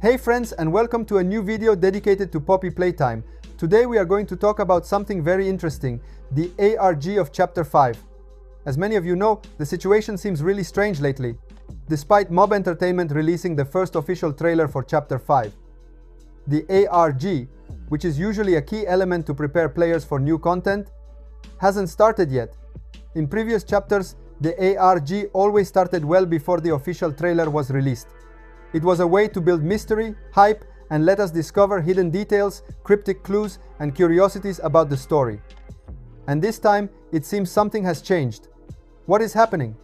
Hey friends, and welcome to a new video dedicated to Poppy Playtime. Today we are going to talk about something very interesting, the ARG of Chapter 5. As many of you know, the situation seems really strange lately, despite Mob Entertainment releasing the first official trailer for Chapter 5. The ARG, which is usually a key element to prepare players for new content, hasn't started yet. In previous chapters, the ARG always started well before the official trailer was released. It was a way to build mystery, hype, and let us discover hidden details, cryptic clues, and curiosities about the story. And this time, it seems something has changed. What is happening?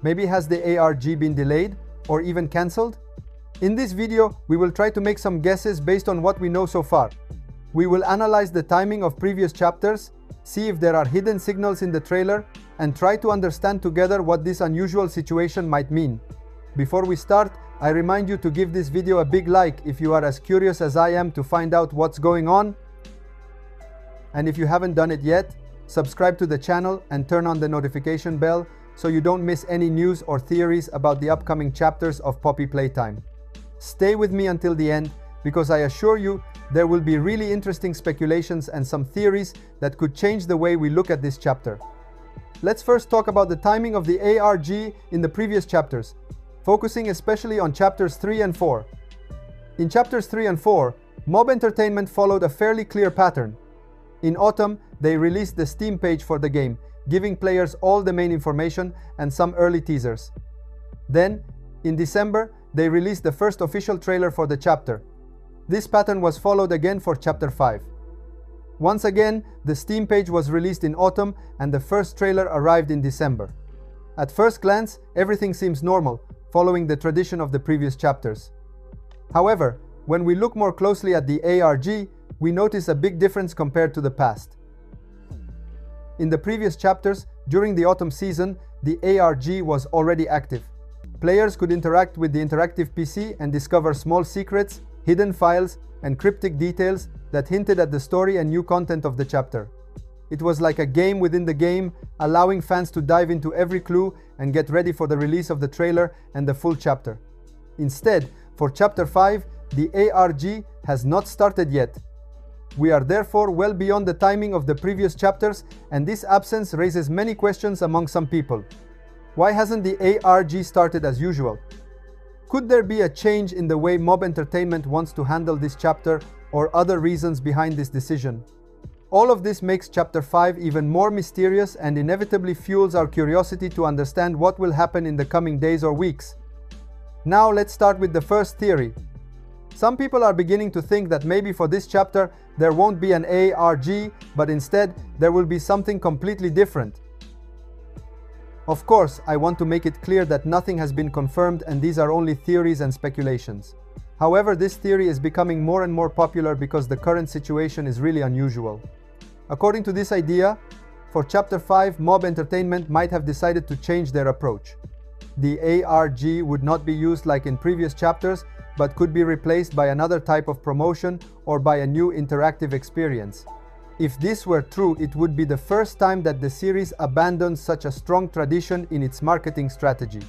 Maybe has the ARG been delayed or even cancelled? In this video, we will try to make some guesses based on what we know so far. We will analyze the timing of previous chapters, see if there are hidden signals in the trailer, and try to understand together what this unusual situation might mean. Before we start, I remind you to give this video a big like if you are as curious as I am to find out what's going on. And if you haven't done it yet, subscribe to the channel and turn on the notification bell so you don't miss any news or theories about the upcoming chapters of Poppy Playtime. Stay with me until the end, because I assure you there will be really interesting speculations and some theories that could change the way we look at this chapter. Let's first talk about the timing of the ARG in the previous chapters, focusing especially on chapters 3 and 4. In chapters 3 and 4, Mob Entertainment followed a fairly clear pattern. In autumn, they released the Steam page for the game, giving players all the main information and some early teasers. Then, in December, they released the first official trailer for the chapter. This pattern was followed again for chapter 5. Once again, the Steam page was released in autumn and the first trailer arrived in December. At first glance, everything seems normal, following the tradition of the previous chapters. However, when we look more closely at the ARG, we notice a big difference compared to the past. In the previous chapters, during the autumn season, the ARG was already active. Players could interact with the interactive PC and discover small secrets, hidden files, and cryptic details that hinted at the story and new content of the chapter. It was like a game within the game, allowing fans to dive into every clue and get ready for the release of the trailer and the full chapter. Instead, for Chapter 5, the ARG has not started yet. We are therefore well beyond the timing of the previous chapters, and this absence raises many questions among some people. Why hasn't the ARG started as usual? Could there be a change in the way Mob Entertainment wants to handle this chapter, or other reasons behind this decision? All of this makes Chapter 5 even more mysterious and inevitably fuels our curiosity to understand what will happen in the coming days or weeks. Now let's start with the first theory. Some people are beginning to think that maybe for this chapter there won't be an ARG, but instead there will be something completely different. Of course, I want to make it clear that nothing has been confirmed and these are only theories and speculations. However, this theory is becoming more and more popular because the current situation is really unusual. According to this idea, for Chapter 5, Mob Entertainment might have decided to change their approach. The ARG would not be used like in previous chapters, but could be replaced by another type of promotion or by a new interactive experience. If this were true, it would be the first time that the series abandons such a strong tradition in its marketing strategy.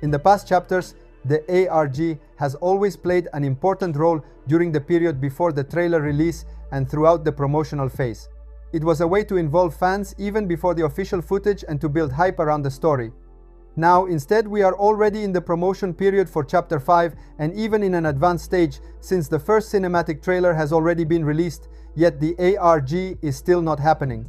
In the past chapters, the ARG has always played an important role during the period before the trailer release and throughout the promotional phase. It was a way to involve fans even before the official footage and to build hype around the story. Now, instead, we are already in the promotion period for Chapter 5 and even in an advanced stage since the first cinematic trailer has already been released, yet the ARG is still not happening.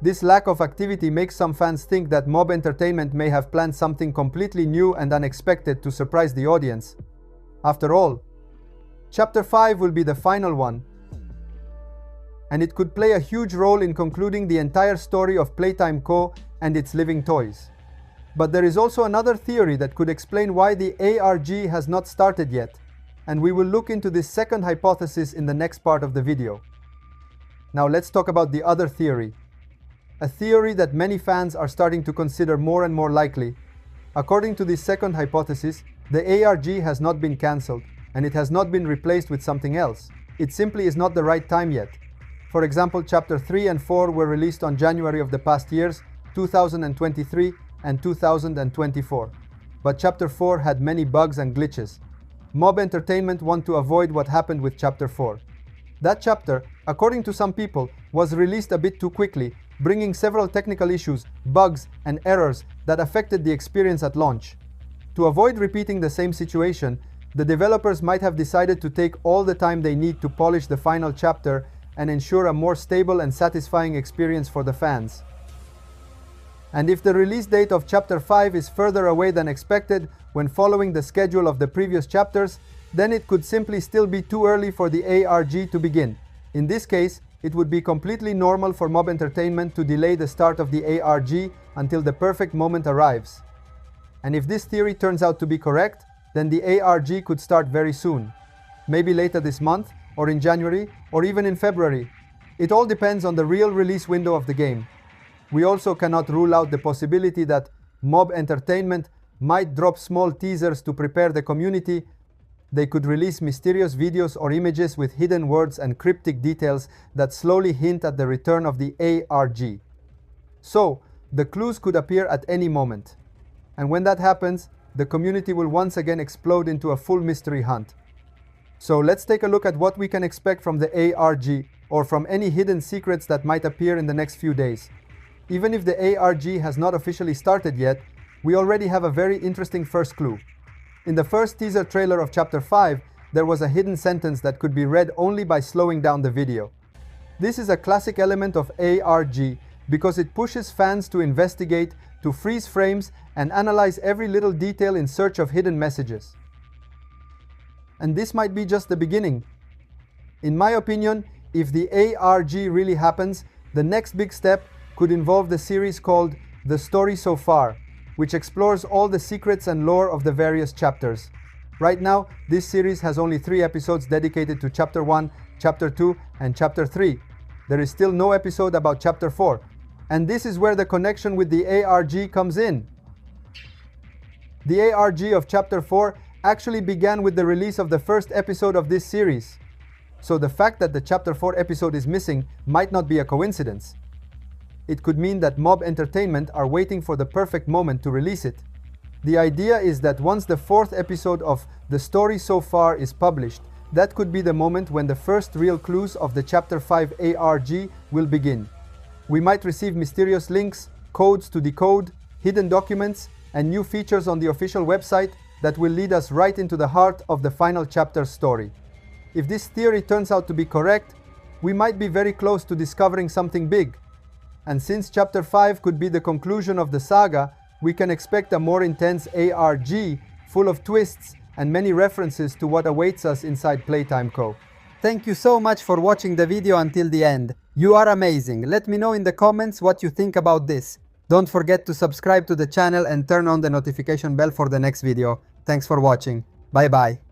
This lack of activity makes some fans think that Mob Entertainment may have planned something completely new and unexpected to surprise the audience. After all, Chapter 5 will be the final one, and it could play a huge role in concluding the entire story of Playtime Co. and its living toys. But there is also another theory that could explain why the ARG has not started yet, and we will look into this second hypothesis in the next part of the video. Now let's talk about the other theory. A theory that many fans are starting to consider more and more likely. According to this second hypothesis, the ARG has not been cancelled, and it has not been replaced with something else. It simply is not the right time yet. For example, Chapter 3 and 4 were released on January of the past years, 2023 and 2024. But Chapter 4 had many bugs and glitches. Mob Entertainment want to avoid what happened with Chapter 4. That chapter, according to some people, was released a bit too quickly, bringing several technical issues, bugs, and errors that affected the experience at launch. To avoid repeating the same situation, the developers might have decided to take all the time they need to polish the final chapter and ensure a more stable and satisfying experience for the fans. And if the release date of Chapter 5 is further away than expected when following the schedule of the previous chapters, then it could simply still be too early for the ARG to begin. In this case, it would be completely normal for Mob Entertainment to delay the start of the ARG until the perfect moment arrives. And if this theory turns out to be correct, then the ARG could start very soon. Maybe later this month, or in January, or even in February. It all depends on the real release window of the game. We also cannot rule out the possibility that Mob Entertainment might drop small teasers to prepare the community. They could release mysterious videos or images with hidden words and cryptic details that slowly hint at the return of the ARG. So, the clues could appear at any moment. And when that happens, the community will once again explode into a full mystery hunt. So let's take a look at what we can expect from the ARG, or from any hidden secrets that might appear in the next few days. Even if the ARG has not officially started yet, we already have a very interesting first clue. In the first teaser trailer of Chapter 5, there was a hidden sentence that could be read only by slowing down the video. This is a classic element of ARG because it pushes fans to investigate, to freeze frames, and analyze every little detail in search of hidden messages. And this might be just the beginning. In my opinion, if the ARG really happens, the next big step could involve the series called The Story So Far, which explores all the secrets and lore of the various chapters. Right now, this series has only 3 episodes dedicated to Chapter 1, Chapter 2, and Chapter 3. There is still no episode about Chapter 4. And this is where the connection with the ARG comes in. The ARG of Chapter 4 actually began with the release of the first episode of this series. So the fact that the Chapter 4 episode is missing might not be a coincidence. It could mean that Mob Entertainment are waiting for the perfect moment to release it. The idea is that once the 4th episode of The Story So Far is published, that could be the moment when the first real clues of the Chapter 5 ARG will begin. We might receive mysterious links, codes to decode, hidden documents, and new features on the official website that will lead us right into the heart of the final chapter's story. If this theory turns out to be correct, we might be very close to discovering something big. And since Chapter 5 could be the conclusion of the saga, we can expect a more intense ARG full of twists and many references to what awaits us inside Playtime Co. Thank you so much for watching the video until the end. You are amazing. Let me know in the comments what you think about this. Don't forget to subscribe to the channel and turn on the notification bell for the next video. Thanks for watching. Bye bye.